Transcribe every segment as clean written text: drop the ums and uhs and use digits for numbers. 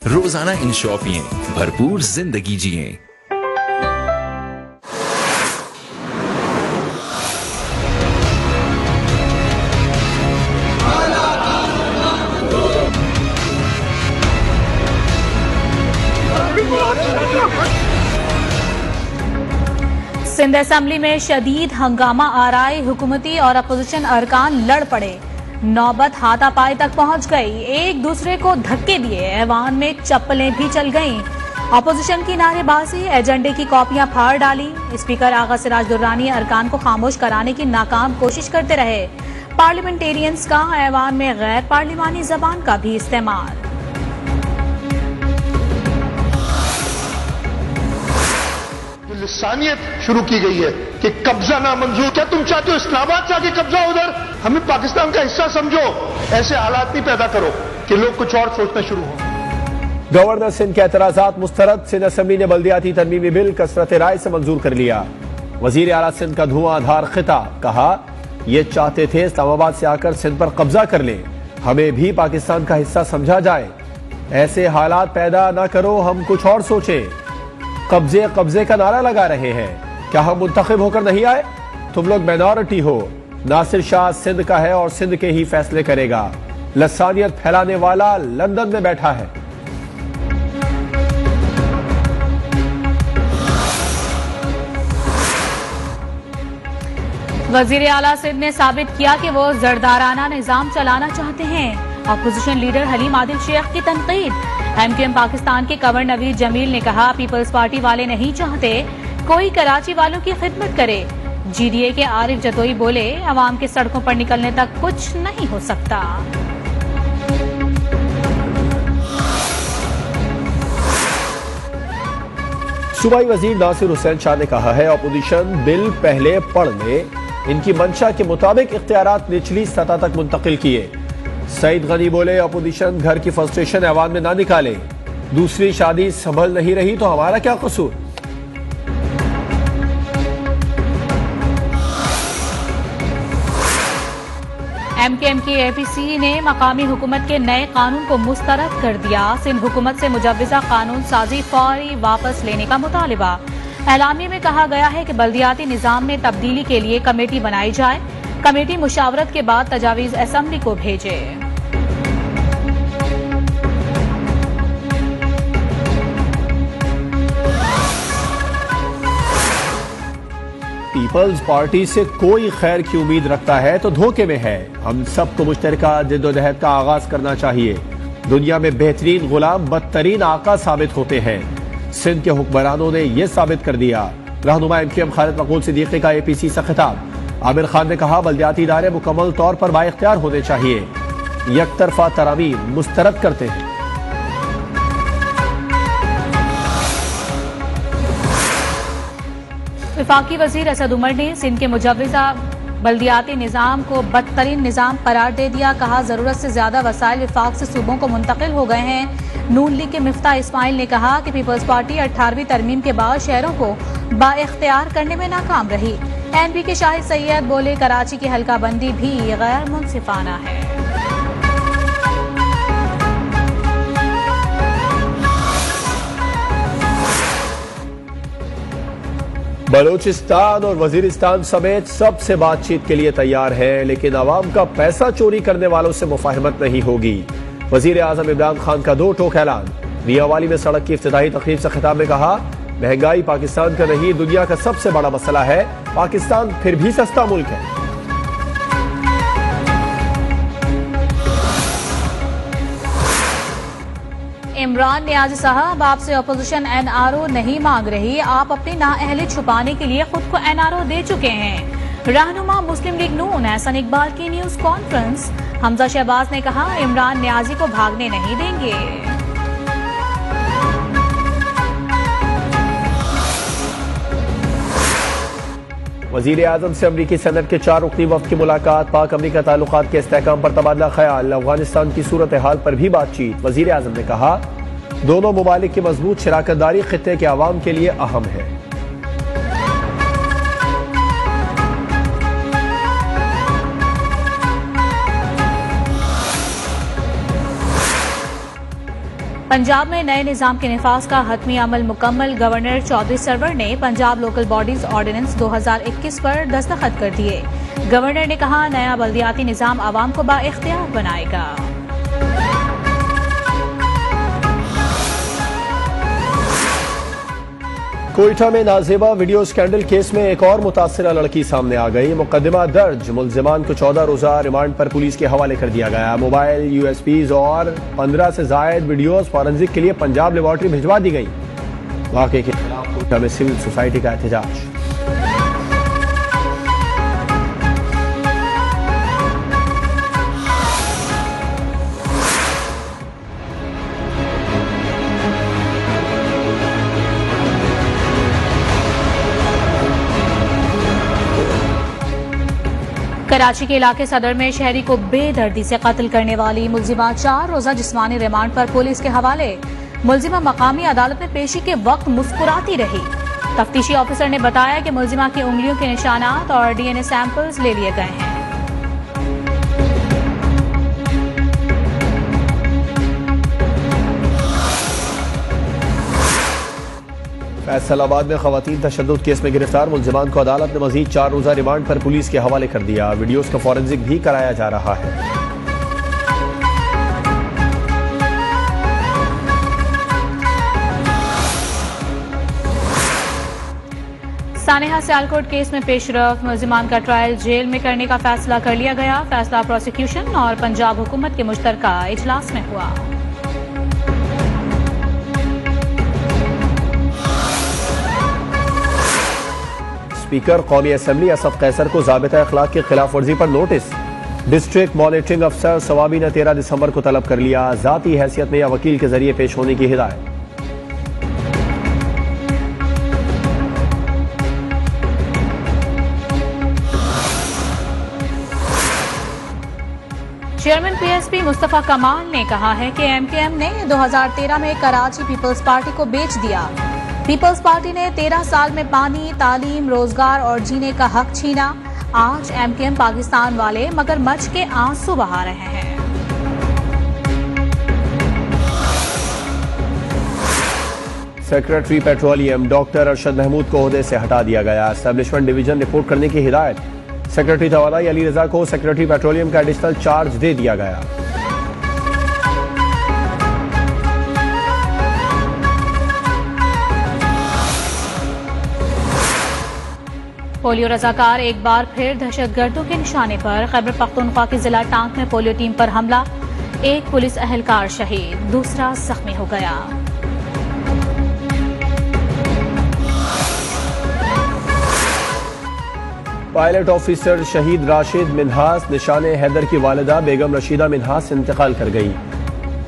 रोजाना इंश्योर पिएं, भरपूर जिंदगी जिएं। सिंध असेंबली में शदीद हंगामा आराए, हुकूमती और अपोजिशन अरकान लड़ पड़े। नौबत हाथापाई तक पहुंच गई, एक दूसरे को धक्के दिए, ऐवान में चप्पलें भी चल गईं। अपोजिशन की नारेबाजी, एजेंडे की कॉपियां फाड़ डाली। स्पीकर आगा सिराज दुर्रानी अरकान को खामोश कराने की नाकाम कोशिश करते रहे। पार्लियामेंटेरियंस का ऐवान में गैर पार्लिमानी जबान का भी इस्तेमाल। लिसानियत शुरू की गई है कि कब्जा नामंजूर। क्या तुम चाहते हो इस्लामाबाद से आगे कब्जा उधर? हमें पाकिस्तान का हिस्सा समझो। ऐसे हालात नहीं पैदा करो कि लोग कुछ और सोचना शुरू हो। गवर्नर सिंध के एतराजात मुस्तरद। सिंध असेंबली ने बल्दियाती तरमीमी बिल कसरत राय से मंजूर कर लिया। वजीर आला सिंध का धुआंधार खिताब, कहा ये चाहते थे इस्लामाबाद से आकर सिंध पर कब्जा कर लें, हमें भी पाकिस्तान का हिस्सा समझा जाए। ऐसे हालात पैदा न करो, हम कुछ और सोचें। कब्जे कब्जे का नारा लगा रहे हैं। क्या हम मुंतखब होकर नहीं आए? तुम लोग माइनॉरिटी हो। नासिर शाह सिंध का है और सिंध के ही फैसले करेगा। लसानियत फैलाने वाला लंदन में बैठा है। वजीर आला सिंध ने साबित किया कि वो जरदाराना निजाम चलाना चाहते हैं। अपोजिशन लीडर हलीम आदिल शेख की तनकीद। एमक्यूएम पाकिस्तान के गवर्नर नवीद जमील ने कहा, पीपल्स पार्टी वाले नहीं चाहते कोई कराची वालों की खिदमत करे। जीडीए के आरिफ जतोई बोले, अवाम के सड़कों पर निकलने तक कुछ नहीं हो सकता। सूबाई वजीर नासिर हुसैन शाह ने कहा है, अपोजिशन बिल पहले पढ़ ले, इनकी मंशा के मुताबिक इख्तियारात निचली सतह तक मुंतकिल किए। सईद गनी बोले, अपोजिशन घर की फ्रस्ट्रेशन ऐवान में ना निकाले। दूसरी शादी संभल नहीं रही तो हमारा क्या कसूर? एमकेएम की एपीसी ने मकामी हुकूमत के नए कानून को मुस्तरद कर दिया। सिंध हुकूमत से मुजव्वजा कानून साजी फौरी वापस लेने का मुतालिबा। एलामिया में कहा गया है कि बल्दियाती निजाम में तब्दीली के लिए कमेटी बनाई जाए। कमेटी मुशावरत के बाद तजावीज असेंबली को भेजे। पीपल्स पार्टी से कोई खैर की उम्मीद रखता है तो धोखे में है। हम सबको मुश्तरका जिद्दोजहद का आगाज करना चाहिए। दुनिया में बेहतरीन गुलाम बदतरीन आका साबित होते हैं। सिंध के हुक्मरानों ने यह साबित कर दिया। रहनुमा एमक्यूएम खालिद मकबूल सिद्दीकी का एपीसी से खिताब। आमिर खान ने कहा, बल्दियाती इदारे मुकम्मल तौर पर बाइख्तियार होने चाहिए। यकतरफा तरामीम मुस्तरद करते हैं। वफाकी वजीर असद उमर ने सिंध के मुजव्वजा बल्दियाती निजाम को बदतरीन निजाम करार दे दिया। कहा, जरूरत से ज्यादा वसाइल विफाक से सूबों को मुंतकिल हो गए हैं। नून लीग के मिफ्ता इस्माइल ने कहा कि पीपल्स पार्टी 18वीं तरमीम के बाद शहरों को बाइख्तियार करने में नाकाम रही। एनपी के शाहिद सैयद बोले, कराची की हल्का बंदी भी गैर मुनसिफाना है। बलूचिस्तान और वजीरिस्तान समेत सबसे बातचीत के लिए तैयार है, लेकिन अवाम का पैसा चोरी करने वालों से मुफाहमत नहीं होगी। वजीर आजम इमरान खान का दो टोक ऐलान। रियावाली में सड़क की इफ्तिताही तकरीब से खिताब में कहा, महंगाई पाकिस्तान का नहीं दुनिया का सबसे बड़ा मसला है। पाकिस्तान फिर भी सस्ता मुल्क है। इमरान नियाज़ साहब, आपसे अपोजिशन एनआरओ नहीं मांग रही। आप अपनी नाअहली छुपाने के लिए खुद को एनआरओ दे चुके हैं। रहनुमा मुस्लिम लीग नून एहसन इकबाल की न्यूज कॉन्फ्रेंस। हमजा शहबाज ने कहा, इमरान नियाजी को भागने नहीं देंगे। वजीर आजम से अमरीकी सनत के 4 रुकनी वफ्द की मुलाकात। पाक अमरीका ताल्लुकात के इस्तेहकाम पर तबादला ख्याल। अफगानिस्तान की सूरत हाल पर भी बातचीत। वजीर आजम ने कहा, दोनों ममालिक की मजबूत शराकतदारी खित्ते के अवाम के लिए अहम है। पंजाब में नए निजाम के निफाज का हतमी अमल मुकम्मल। गवर्नर चौधरी सरवर ने पंजाब लोकल बॉडीज ऑर्डिनेंस 2021 पर दस्तखत कर दिए। गवर्नर ने कहा, नया बल्दियाती निजाम आवाम को बाइख्तियार बनाएगा। कोयटा में नाजेबा वीडियो स्कैंडल केस में एक और मुतासिरा लड़की सामने आ गई। मुकदमा दर्ज, मुल्जिमान को 14 रोजा रिमांड पर पुलिस के हवाले कर दिया गया। मोबाइल, यूएसपीज और 15 से जायद वीडियोस फॉरेंसिक के लिए पंजाब लेबॉर्ट्री भिजवा दी गई। वाकये के खिलाफ कोयटा में सिविल सोसाइटी का एहतजाज। कराची के इलाके सदर में शहरी को बेदर्दी से कत्ल करने वाली मुलजिमा 4 रोजा जिस्मानी रिमांड पर पुलिस के हवाले। मुलजिमा मकामी अदालत में पेशी के वक्त मुस्कुराती रही। तफ्तीशी ऑफिसर ने बताया कि मुलजिमा की उंगलियों के निशानात और डीएनए सैंपल्स ले लिए गए हैं। फैसलाबाद में खवातीन तशद्दुद केस में गिरफ्तार मुलजिमान को अदालत ने मजीद 4 रोजा रिमांड पर पुलिस के हवाले कर दिया। वीडियोस का फॉरेंसिक भी कराया जा रहा है। सानेहा सियालकोट केस में पेशरफ, मुलजिमान का ट्रायल जेल में करने का फैसला कर लिया गया। फैसला प्रोसिक्यूशन और पंजाब हुकूमत के मुश्तरका इजलास में हुआ। स्पीकर कौमी असेंबली असद कैसर को ज़ाबिता अखलाक की खिलाफ वर्जी पर नोटिस। डिस्ट्रिक्ट मॉनिटरिंग अफसर सवाबी ने 13 दिसंबर को तलब कर लिया। जाती हैसियत में या वकील के जरिए पेश होने की हिदायत। चेयरमैन पीएसपी मुस्तफा कमाल ने कहा है कि एमकेएम ने 2013 में कराची पीपल्स पार्टी को बेच दिया। पीपल्स पार्टी ने 13 साल में पानी, तालीम, रोजगार और जीने का हक छीना। आज एमकेएम पाकिस्तान वाले मगरमच्छ के आंसू बहा रहे हैं। Secretary petroleum doctor Arshad Mahmood को ओहदे से हटा दिया गया। एस्टेब्लिशमेंट डिवीजन रिपोर्ट करने की हिदायत। सेक्रेटरी तवानाई अली रजा को सेक्रेटरी पेट्रोलियम का एडिशनल चार्ज दे दिया गया। पोलियो रजाकार एक बार फिर दहशतगर्दों के निशाने पर। खैबर पख्तूनख्वा की जिला टांक में पोलियो टीम पर हमला। एक पुलिस अहलकार शहीद, दूसरा जख्मी हो गया। पायलट ऑफिसर शहीद राशिद मिन्हास निशाने हैदर की वालिदा बेगम रशीदा मिन्हास इंतकाल कर गई।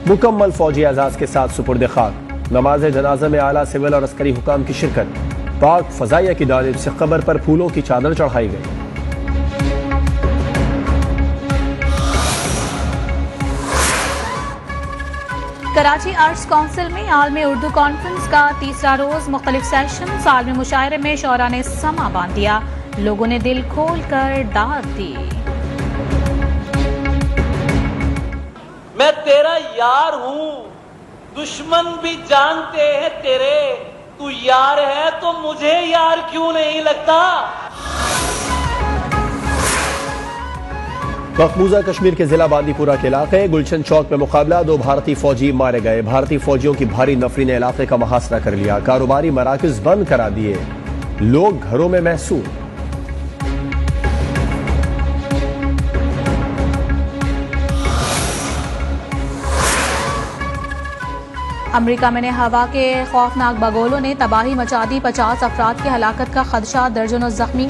मुकम्मल फौजी एजाज के साथ सुपुर्द खाक। नमाज जनाजा में आला सिविल और अस्करी हुकाम की शिरकत। पाक फजाइया की जानिब से कब्र पर फूलों की चादर चढ़ाई गई। कराची आर्ट्स काउंसिल में आलमी उर्दू कॉन्फ्रेंस का तीसरा रोज मुख्तलिफ सेशन। आलमी मुशायरे में शौरा ने समा बांध दिया। लोगों ने दिल खोल कर दाद दी। मैं तेरा यार हूं, दुश्मन भी जानते हैं तेरे। तू यार है तो मुझे यार क्यों नहीं लगता। मकबूजा कश्मीर के जिला बांदीपुरा के इलाके गुलशन चौक में मुकाबला। 2 भारतीय फौजी मारे गए। भारतीय फौजियों की भारी नफरी ने इलाके का मुहासरा कर लिया। कारोबारी मराकज बंद करा दिए। लोग घरों में महसूस। अमेरिका में हवा के खौफनाक बगोलों ने तबाही मचा दी। 50 अफराद की हलाकत का खदशा, दर्जनों जख्मी।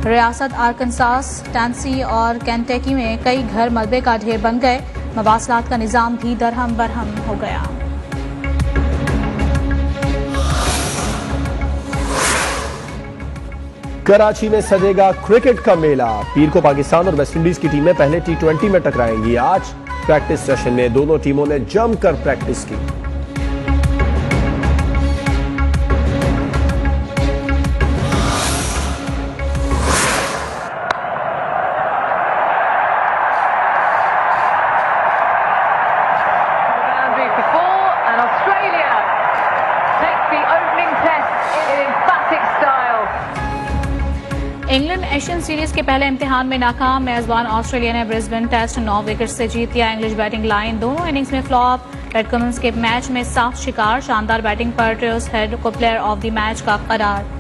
रियासत आर्कनसास, टेनेसी और केंटकी में कई घर मलबे का ढेर बन गए। मवासलात का निजाम भी दरहम बरहम हो गया। कराची में सजेगा क्रिकेट का मेला। पीर को पाकिस्तान और वेस्टइंडीज की टीमें पहले T20 में टकराएंगी। आज प्रैक्टिस सेशन में दोनों टीमों ने जमकर प्रैक्टिस की। Before, and Australia Asian series के पहले इम्तिहान में नाकाम मेजबान ऑस्ट्रेलिया ने ब्रिस्बेन टेस्ट 9 विकेट से जीत लिया। इंग्लिश बैटिंग लाइन दोनों इनिंग्स में फ्लॉप। पैट कमिंस के मैच में साफ शिकार। शानदार बैटिंग पर ट्रेविस हेड को प्लेयर ऑफ द मैच का करार।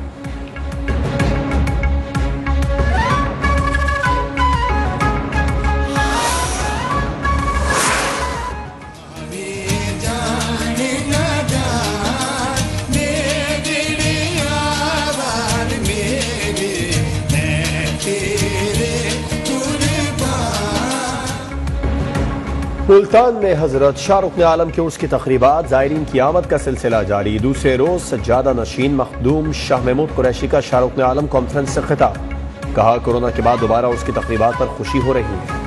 मुल्तान में हजरत शाहरुख आलम के उर्स की तकरीबात। ज़ायरीन की आमद का सिलसिला जारी। दूसरे रोज सज्जादा नशीन मखदूम शाह महमूद कुरैशी का शाहरुख आलम कॉन्फ्रेंस से खिताब। कहा कोरोना के बाद दोबारा उसकी तकरीबात पर खुशी हो रही है।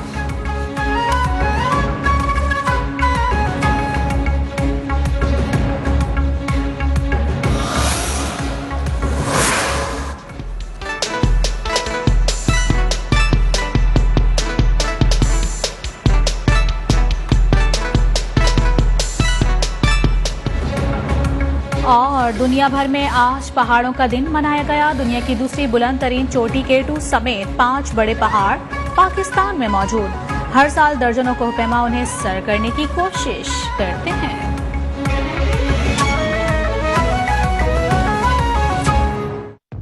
और दुनिया भर में आज पहाड़ों का दिन मनाया गया। दुनिया की दूसरी बुलंद तरीन चोटी K2 समेत 5 बड़े पहाड़ पाकिस्तान में मौजूद। हर साल दर्जनों कोहपेमा उन्हें सर करने की कोशिश करते हैं।